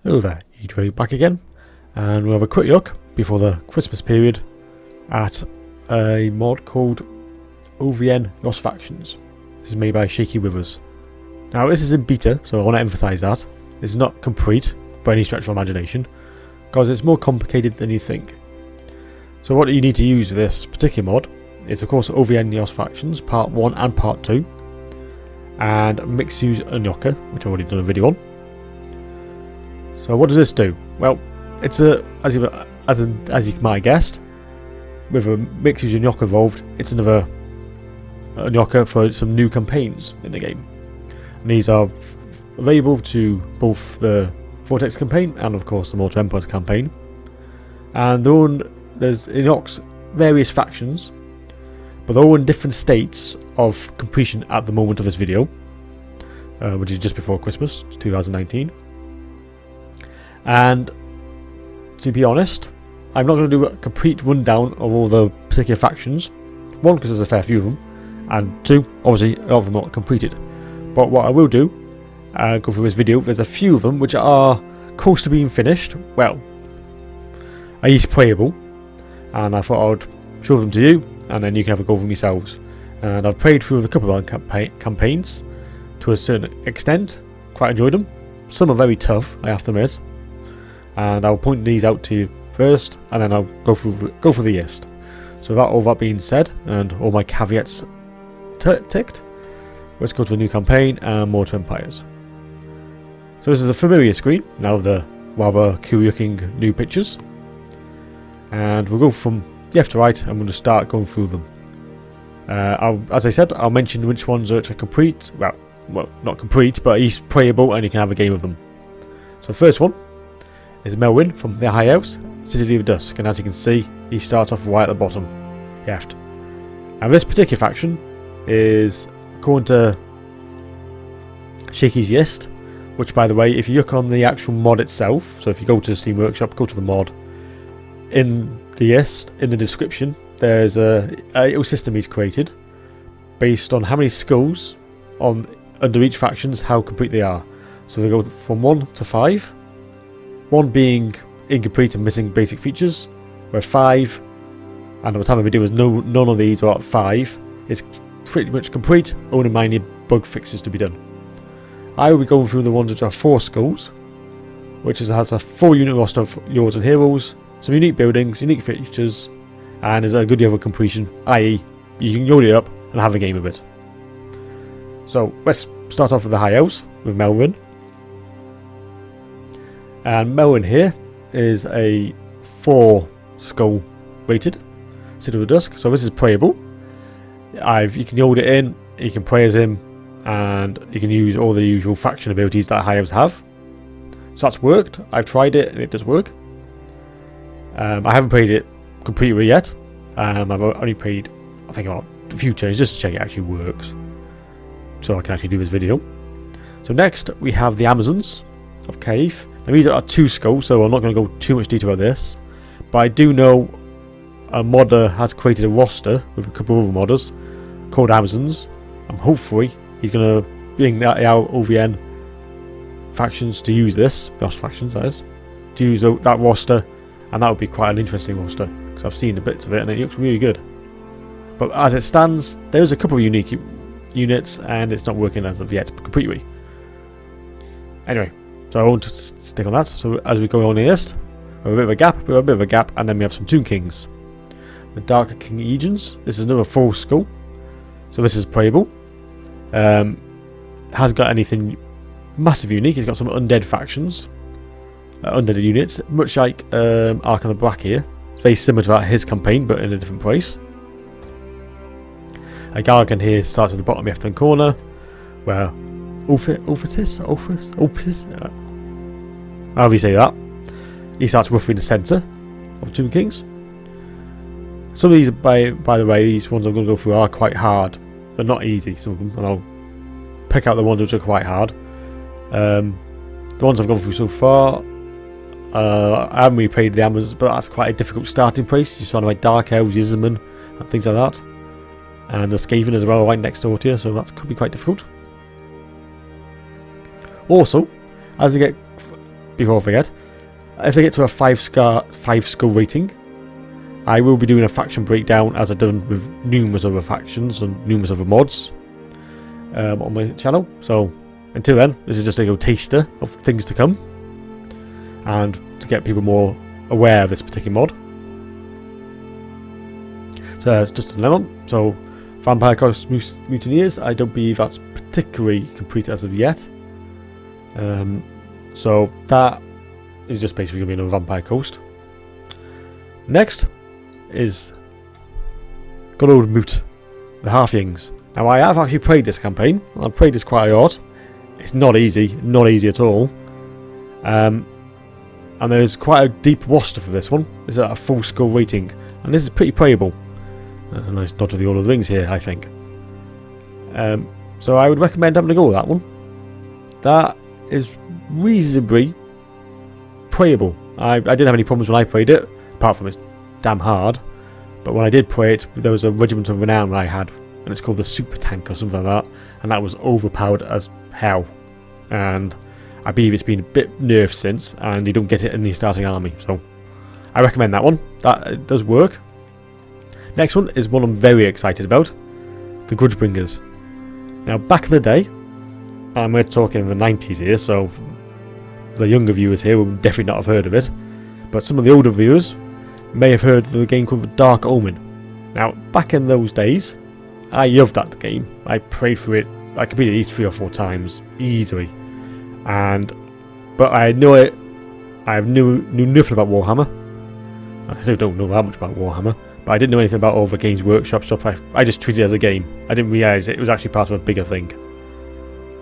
Hello there, Ddraig back again, and we'll have a quick look before the Christmas period at a mod called OVN Lost Factions. This is made by Shaky Withers. Now this is in beta, so I want to emphasise that. It's not complete by any stretch of imagination, because it's more complicated than you think. So what you need to use this particular mod is of course OVN Lost Factions Part 1 and Part 2, and Mixu Unlocker, which I've already done a video on. So what does this do? Well, it's as you might have guessed, with a Mixu Unlocker involved, it's another Unlocker for some new campaigns in the game. And these are available to both the Vortex campaign and of course the Mortal Empires campaign. And it unlocks various factions, but they're all in different states of completion at the moment of this video, which is just before Christmas 2019. And to be honest, I'm not going to do a complete rundown of all the particular factions. One, because there's a fair few of them, and two, obviously a lot of them are not completed. But what I will do, go through this video, there's a few of them which are close to being finished, well, at least playable, and I thought I'd show them to you, and then you can have a go for them yourselves. And I've played through a couple of campaigns to a certain extent, quite enjoyed them. Some are very tough, I have to admit. And I'll point these out to you first, and then I'll go for the list. So all that being said, and all my caveats ticked, let's go to the new campaign and Mortal Empires. So this is a familiar screen now with the rather cool looking new pictures, and we'll go from left to right. I'm going to start going through them. As I said, I'll mention which ones are complete. Well, not complete, but at least playable, and you can have a game of them. So the first one is Melwyn from the High Elves, City of Dusk, and as you can see, he starts off right at the bottom left. Now this particular faction is, according to Shaky's list, which by the way, if you look on the actual mod itself, so if you go to the Steam Workshop, go to the mod, in the list, in the description, there's a little system he's created based on how many skulls under each factions, how complete they are. So they go from 1 to 5. 1 being incomplete and missing basic features, where 5, and at the time of the video, none of these are at 5. It's pretty much complete, only minor bug fixes to be done. I will be going through the ones which are 4 skulls, which has a full unit roster of lords and heroes, some unique buildings, unique features, and is a good level of completion, i.e. you can load it up and have a game of it. So let's start off with the High Elves, with Melwyn. And Melwyn here is a 4 skull rated City of the Dusk, so this is playable. You can hold it in, you can play as him, and you can use all the usual faction abilities that High Elves have. So that's worked. I've tried it and it does work. I haven't played it completely yet. I've only played, I think, about a few turns just to check it actually works, so I can actually do this video. So next we have the Amazons of Cave. Now these are 2 skulls, so I'm not going to go too much detail about this, but I do know a modder has created a roster with a couple of other modders called Amazons, and hopefully he's going to bring out OVN factions to use this, Lost Factions that is, to use that roster, and that would be quite an interesting roster, because I've seen the bits of it and it looks really good. But as it stands, there's a couple of unique units and it's not working as of yet completely. Anyway, so I won't stick on that. So as we go on the list, we have a bit of a gap, and then we have some Tomb Kings. The Darker King Legions. This is another 4 skull, so this is playable. Hasn't got anything massive unique. It's got some undead factions, undead units, much like Ark on the Black here. It's very similar to his campaign, but in a different place. A Gargan here starts at the bottom left hand corner, where Ophitis, however you say that, he starts roughly in the centre of Tomb Kings. Some of these, by the way, these ones I'm going to go through are quite hard, but not easy, some of them, and I'll pick out the ones which are quite hard. The ones I've gone through so far, I haven't really played the Amazons, but that's quite a difficult starting place. You surrounded by Dark Elves, Yzerman, and things like that. And the Skaven as well, right next door to you, so that could be quite difficult. Also, as you get before I forget, if they get to a 5 skill rating, I will be doing a faction breakdown as I've done with numerous other factions and numerous other mods on my channel. So until then, this is just a little taster of things to come, and to get people more aware of this particular mod. So it's just another one. So Vampire Coast Mutineers, I don't believe that's particularly complete as of yet. So that is just basically going to be another Vampire Coast. Next is good old Moot, the Halflings. Now I have actually played this campaign. I've played this quite a lot. It's not easy at all. And there's quite a deep roster for this one. This is at a full skill rating, and this is pretty playable. A nice nod to the Lord of the Rings here, I think. So I would recommend having a go with that one. That is reasonably playable. I didn't have any problems when I played it, apart from it's damn hard. But when I did play it, there was a Regiment of Renown I had, and it's called the Super Tank or something like that, and that was overpowered as hell. And I believe it's been a bit nerfed since, and you don't get it in the starting army. So I recommend that one. That does work. Next one is one I'm very excited about, the Grudgebringers. Now, back in the day, and we're talking in the 90s here, so the younger viewers here will definitely not have heard of it, but some of the older viewers may have heard of the game called Dark Omen. Now, back in those days, I loved that game. I played through it. I completed it at least 3 or 4 times easily, but I knew nothing about Warhammer. I still don't know that much about Warhammer. But I didn't know anything about all the Games Workshop stuff. I just treated it as a game. I didn't realise it was actually part of a bigger thing.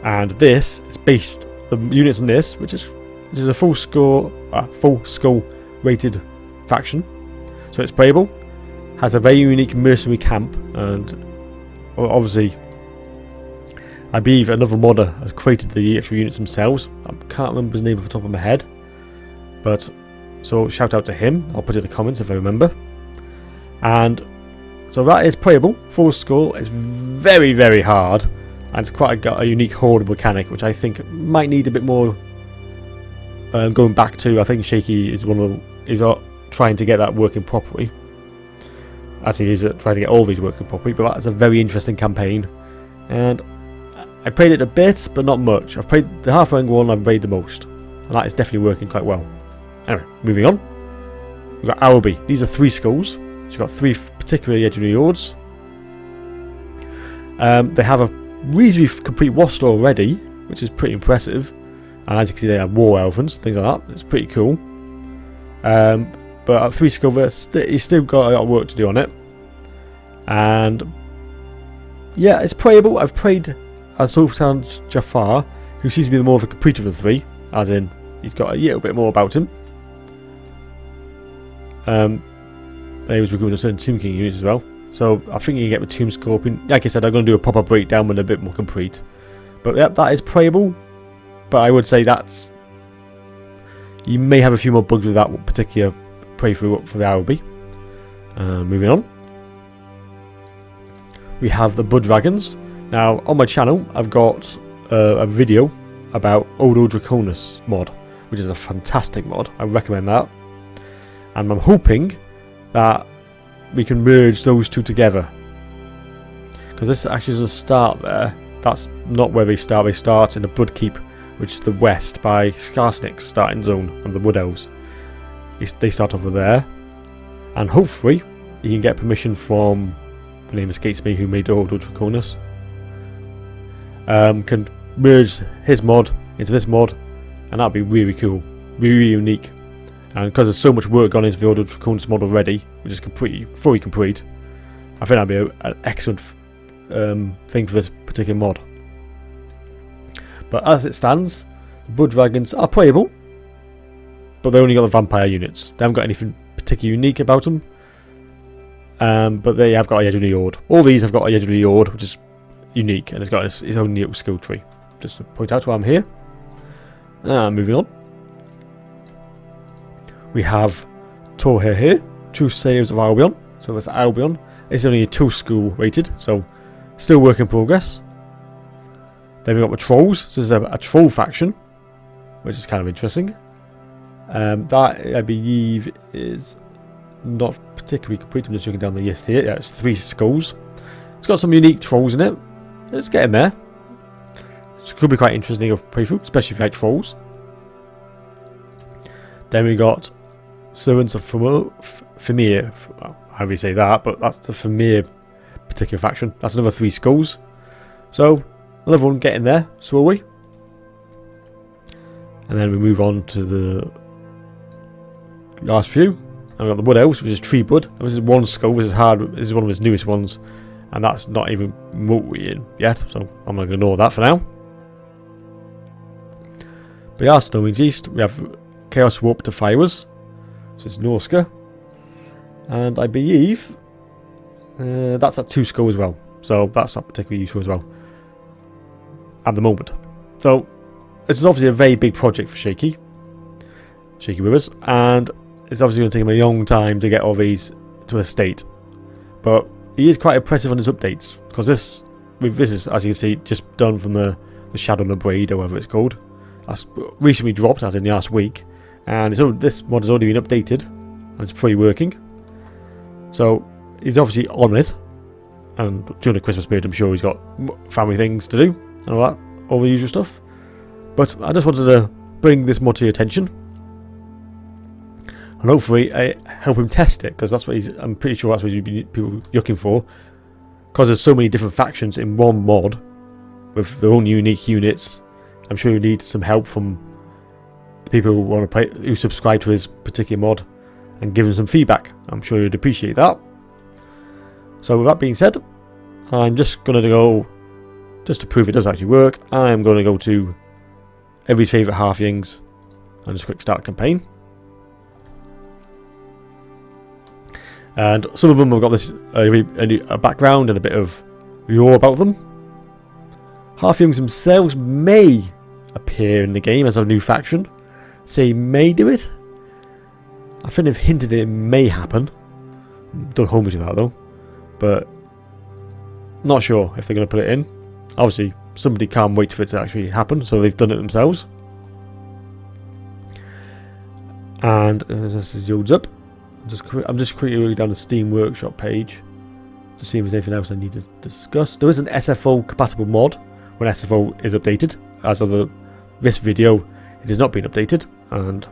And this is based, the units on this, which is a full skull rated faction. So it's playable, has a very unique mercenary camp, and obviously I believe another modder has created the actual units themselves. I can't remember his name off the top of my head, but so shout out to him. I'll put it in the comments if I remember. And so that is playable, full skill. It's very, very hard, and it's quite a unique horde mechanic, which I think might need a bit more going back to. I think Shaky is trying to get that working properly, as he is trying to get all these working properly. But that's a very interesting campaign, and I played it a bit, but not much. I've played the Halfling one. I've played the most, and that is definitely working quite well. Anyway, moving on. We've got Araby. These are 3 skulls. So you've got 3 particularly legendary hordes. They have a reasonably complete roster already, which is pretty impressive. And as you can see, they have war elves, things like that. It's pretty cool. But at 3 skill, he's still got a lot of work to do on it. And yeah, it's playable. I've played as Sultan Jafar, who seems to be the more of a complete of the 3, as in he's got a little bit more about him. He was recruiting certain Tomb King units as well. So I think you can get the Tomb Scorpion. Like I said, I'm going to do a proper breakdown when they're a bit more complete. But yeah, that is playable. But I would say that's... you may have a few more bugs with that particular playthrough for the Araby. Moving on. We have the Blood Dragons. Now, on my channel, I've got a video about Odo Draconis mod, which is a fantastic mod. I recommend that. And I'm hoping that we can merge those 2 together, because this actually doesn't start there. That's not where they start. They start in the Bloodkeep, which is the west by Skarsnik's starting zone and the Wood Elves. They start over there, and hopefully you can get permission from, the name escapes me, who made Odo Draconis. Can merge his mod into this mod, and that'd be really cool, really unique. And because there's so much work gone into the Odo Draconis mod already, which is fully complete, I think that'd be an excellent thing for this particular mod. But as it stands, the Blood Dragons are playable, but they only got the vampire units. They haven't got anything particularly unique about them, but they have got a legendary horde. All these have got a legendary horde, which is unique, and it's got its own little skill tree. Just to point out why I'm here. Moving on. We have Torhair here, True Saves of Albion. So that's Albion. It's only a 2 skill rated, so still work in progress. Then we've got the Trolls. So this is a troll faction, which is kind of interesting. That I believe is not particularly complete. I'm just looking down the list here. Yeah, it's 3 skulls. It's got some unique trolls in it. It's getting there. It could be quite interesting of playthrough, especially if you like trolls. Then we got Servants of Famir. Well, how do you say that? But that's the Famir particular faction. That's another 3 skulls. So another one getting there slowly. And then we move on to the last few. And we've got the Wood Elves, which is Tree Blood. This is 1 skull. This is hard. This is one of his newest ones. And that's not even remotely in yet. So I'm going to ignore that for now. But yeah, Snowwings East. We have Chaos Warp Defilers. So it's Norska. And I believe that's at 2 skull as well. So that's not particularly useful as well. At the moment. So this is obviously a very big project for Shaky Rivers, and it's obviously going to take him a long time to get all these to a state. But he is quite impressive on his updates, because this is, as you can see, just done from the Shadow and the Braid, or whatever it's called. That's recently dropped, as in the last week, and this mod has already been updated, and it's fully working. So he's obviously on it, and during the Christmas period, I'm sure he's got family things to do and all the usual stuff. But I just wanted to bring this mod to your attention, and hopefully help him test it, because that's what I'm pretty sure that's what you'd be people looking for, because there's so many different factions in one mod with their own unique units. I'm sure you need some help from the people who want to play, who subscribe to his particular mod, and give him some feedback. I'm sure you'd appreciate that. So with that being said, I'm just going to go, just to prove it does actually work, I'm going to go to everybody's favourite Halflings and just quick start campaign. And some of them have got this a background and a bit of lore about them. Halflings themselves may appear in the game as a new faction. Say may do it. I think they've hinted it may happen. Don't hold me to that though. But not sure if they're going to put it in. Obviously, somebody can't wait for it to actually happen, so they've done it themselves. And as this loads up, I'm just quickly looking down the Steam Workshop page to see if there's anything else I need to discuss. There is an SFO compatible mod when SFO is updated. As of this video, it has not been updated, and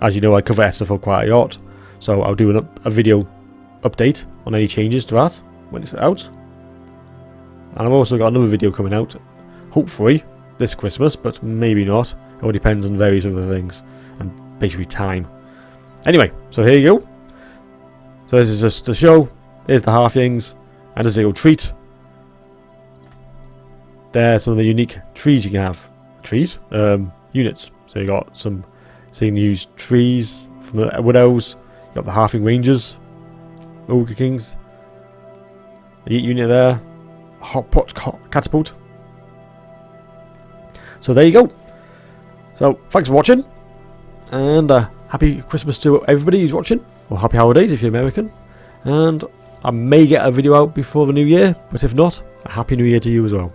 as you know, I cover SFO quite a lot, so I'll do a video update on any changes to that when it's out. And I've also got another video coming out, hopefully this Christmas, but maybe not. It all depends on various other things and basically time. Anyway, so here you go. So this is just the show. Here's the Halflings, and as a little treat, there's some of the unique trees you can have. Units. So you got some, so you can use trees from the Wood Elves. You got the Halfling Rangers, Ogre Kings, the unit there. Hot pot catapult. So there you go. So thanks for watching, and happy Christmas to everybody who's watching, or happy holidays if you're American. And I may get a video out before the new year, but if not, a happy new year to you as well.